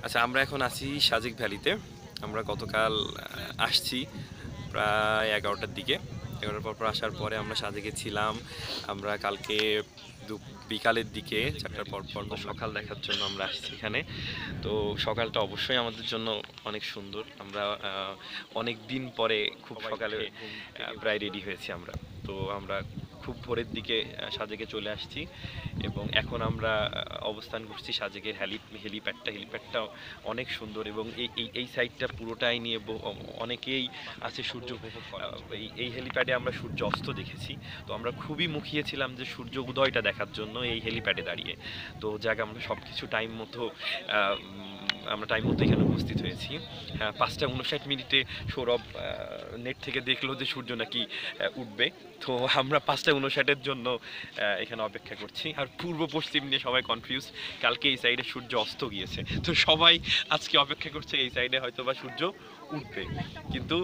আচ্ছা, আমরা এখন আছি সাজেক ভ্যালিতে। আমরা গতকাল আসছি প্রায় 11টার দিকে। 11টার পর আসার পরে আমরা সাজেকে ছিলাম। আমরা কালকে বিকালের দিকে 4টার পর সকাল দেখার জন্য আমরা আসছি এখানে। তো সকালটা অবশ্যই আমাদের জন্য অনেক সুন্দর। আমরা অনেক দিন পরে খুব সকালে প্রায় রেডি হয়েছি আমরা। তো আমরা খুব ভোরের দিকে সাজেকে চলে আসছি এবং এখন আমরা অবস্থান করছি সাজেকের হেলিপ্যাডটা অনেক সুন্দর এবং এই সাইডটা পুরোটাই নিয়ে অনেকেই আছে সূর্য উপভোগ করা। এই হেলিপ্যাডে আমরা সূর্য অস্ত দেখেছি। তো আমরা খুবই মুখিয়েছিলাম যে সূর্য উদয়টা দেখার জন্য এই হেলিপ্যাডে দাঁড়িয়ে। তো যাক, আমরা সব কিছু টাইম মতো এখানে উপস্থিত হয়েছি। 5টা 59 সৌরভ নেট থেকে দেখলো যে সূর্য নাকি উঠবে। তো আমরা 5টা 59-এর জন্য এখানে অপেক্ষা করছি। আর পূর্ব পশ্চিম নিয়ে সবাই কনফিউজ। কালকে এই সাইডে সূর্য অস্ত গিয়েছে, তো সবাই আজকে অপেক্ষা করছে এই সাইডে হয়তো বা সূর্য উঠবে। কিন্তু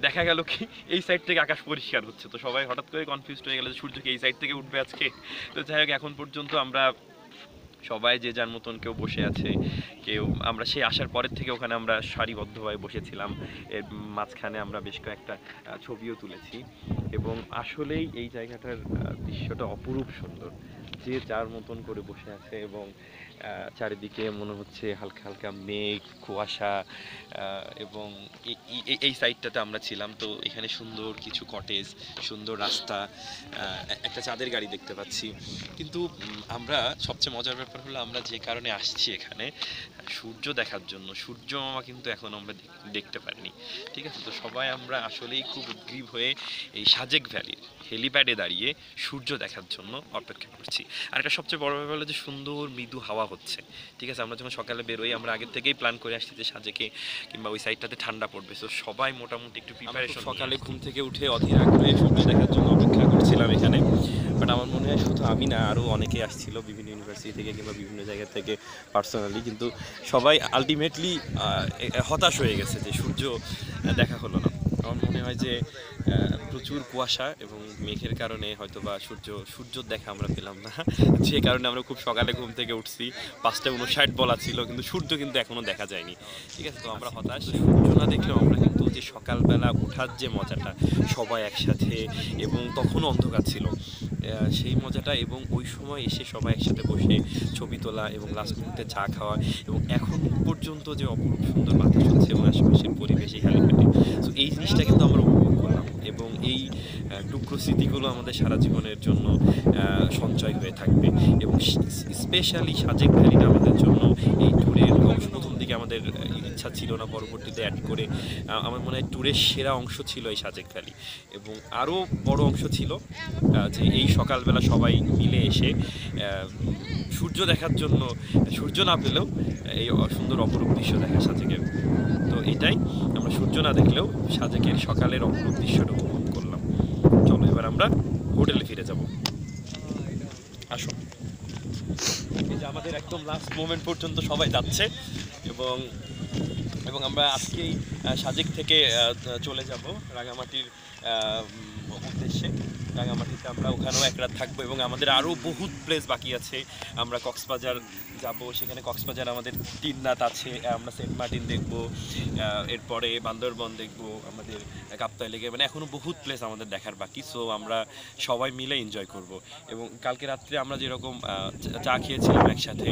দেখা গেল কি এই সাইড থেকে আকাশ পরিষ্কার হচ্ছে। তো সবাই হঠাৎ করে কনফিউজ হয়ে গেল যে সূর্য কি এই সাইড থেকে উঠবে আজকে। তো যাই হোক, এখন পর্যন্ত আমরা সবাই যে যার মতন, কেউ বসে আছে, কেউ আমরা সেই আসার পরের থেকে ওখানে আমরা সারিবদ্ধভাবে বসেছিলাম। এর মাঝখানে আমরা বেশ কয়েকটা ছবিও তুলেছি এবং আসলেই এই জায়গাটার দৃশ্যটা অপরূপ সুন্দর। যে যার মতন করে বসে আছে এবং চারিদিকে মনে হচ্ছে হালকা হালকা মেঘ, কুয়াশা এবং এই সাইডটাতে আমরা ছিলাম। তো এখানে সুন্দর কিছু কটেজ, সুন্দর রাস্তা, একটা চাঁদের গাড়ি দেখতে পাচ্ছি। কিন্তু আমরা সবচেয়ে মজার ব্যাপার হলো আমরা যে কারণে আসছি এখানে সূর্য দেখার জন্য, সূর্য মামা কিন্তু এখন আমরা দেখতে পারিনি। ঠিক আছে, তো সবাই আমরা আসলেই খুব উদ্গ্রীব হয়ে এই সাজেক ভ্যালির হেলিপ্যাডে দাঁড়িয়ে সূর্য দেখার জন্য অপেক্ষা করছি। আর একটা সবচেয়ে বড় ব্যাপার হলো যে সুন্দর মৃদু হাওয়া হচ্ছে। ঠিক আছে, আমরা যখন সকালে বেরোই আমরা আগের থেকেই প্ল্যান করে আসছি যে সাজেকে কিংবা ওই সাইডটাতে ঠান্ডা পড়বে। তো সবাই মোটামুটি একটু প্রিপারেশন। সকালে ঘুম থেকে উঠে অধীর আগ্রহে সূর্য দেখার জন্য অপেক্ষা করছিলাম এখানে। বাট আমার মনে হয় শুধু আমি না, আরও অনেকেই আসছিল বিভিন্ন ইউনিভার্সিটি থেকে কিংবা বিভিন্ন জায়গা থেকে পার্সোনালি। কিন্তু সবাই আলটিমেটলি হতাশ হয়ে গেছে যে সূর্য দেখা হলো না। আমার মনে হয় যে প্রচুর কুয়াশা এবং মেঘের কারণে হয়তো বা সূর্য দেখা আমরা পেলাম না। যে কারণে আমরা খুব সকালে ঘুম থেকে উঠছি। 5টা 59 বলা ছিল, কিন্তু সূর্য কিন্তু এখনও দেখা যায়নি। ঠিক আছে, তো আমরা হতাশ। সূর্য না দেখলেও আমরা কিন্তু যে সকালবেলা ওঠার যে মজাটা সবাই একসাথে, এবং তখনও অন্ধকার ছিল, সেই মজাটা, এবং ওই সময় এসে সবাই একসাথে বসে ছবি তোলা এবং লাস্ট মুহূর্তে চা খাওয়া, এবং এখন পর্যন্ত যে অপরূপ সুন্দর বাতাস হচ্ছে এবং আশেপাশের পরিবেশ এই হেলিপ্যাডে, তো এই জিনিসটা কিন্তু আমরা উপভোগ করলাম। এবং এই টুকরো স্মৃতিগুলো আমাদের সারা জীবনের জন্য সঞ্চয় হয়ে থাকবে। এবং স্পেশালি সাজেক ভ্যালিটা আমাদের জন্য এই ট্যুরের অংশ। প্রথম দিকে আমাদের ইচ্ছা ছিল না, পরবর্তীতে অ্যাড করে আমার মনে হয় ট্যুরের সেরা অংশ ছিল এই সাজেক ভ্যালি। এবং আরও বড় অংশ ছিল যে এই সকালবেলা সবাই মিলে এসে সূর্য দেখার জন্য, সূর্য না পেলেও এই সুন্দর অপরূপ দৃশ্য দেখা সাজেকের। তো এটাই, আমরা সূর্য না দেখলেও সাজেকের সকালের অপরূপ দৃশ্যটা উপভোগ করলাম। চলো এবার আমরা হোটেলে ফিরে যাব। আসো, এই যে আমাদের একদম লাস্ট মোমেন্ট পর্যন্ত সবাই যাচ্ছে এবং আমরা আজকেই সাজেক থেকে চলে যাব রাঙামাটির উদ্দেশ্যে। রাঙামাটিতে আমরা ওখানেও এক রাত থাকবো এবং আমাদের আরও বহুত প্লেস বাকি আছে। আমরা কক্সবাজার যাব, সেখানে কক্সবাজার আমাদের 3 রাত আছে। আমরা সেন্ট মার্টিন দেখব, এরপরে বান্দরবন দেখব, আমাদের কাপ্তাই লেকে, মানে এখনও বহুত প্লেস আমাদের দেখার বাকি। সো আমরা সবাই মিলে এনজয় করব। এবং কালকে রাত্রে আমরা যেরকম চা খেয়েছিলাম একসাথে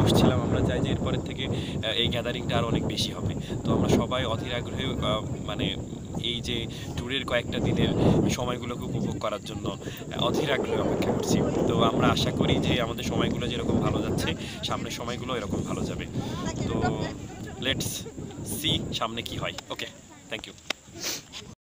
বসছিলাম, আমরা চাই যে এরপরের থেকে এই গ্যাদারিংটা আরও অনেক বেশি হবে। তো আমরা সবাই অধীর আগ্রহে মানে এই যে ট্যুরের কয়েকটা দিনের সময়গুলোকে উপভোগ করার জন্য অধীর আগ্রহে অপেক্ষা করছি। তো আমরা আশা করি যে আমাদের সময়গুলো যেরকম ভালো যাচ্ছে, সামনের সময়গুলো এরকম ভালো যাবে। তো লেটস সি সামনে কি হয়। ওকে, থ্যাংক ইউ।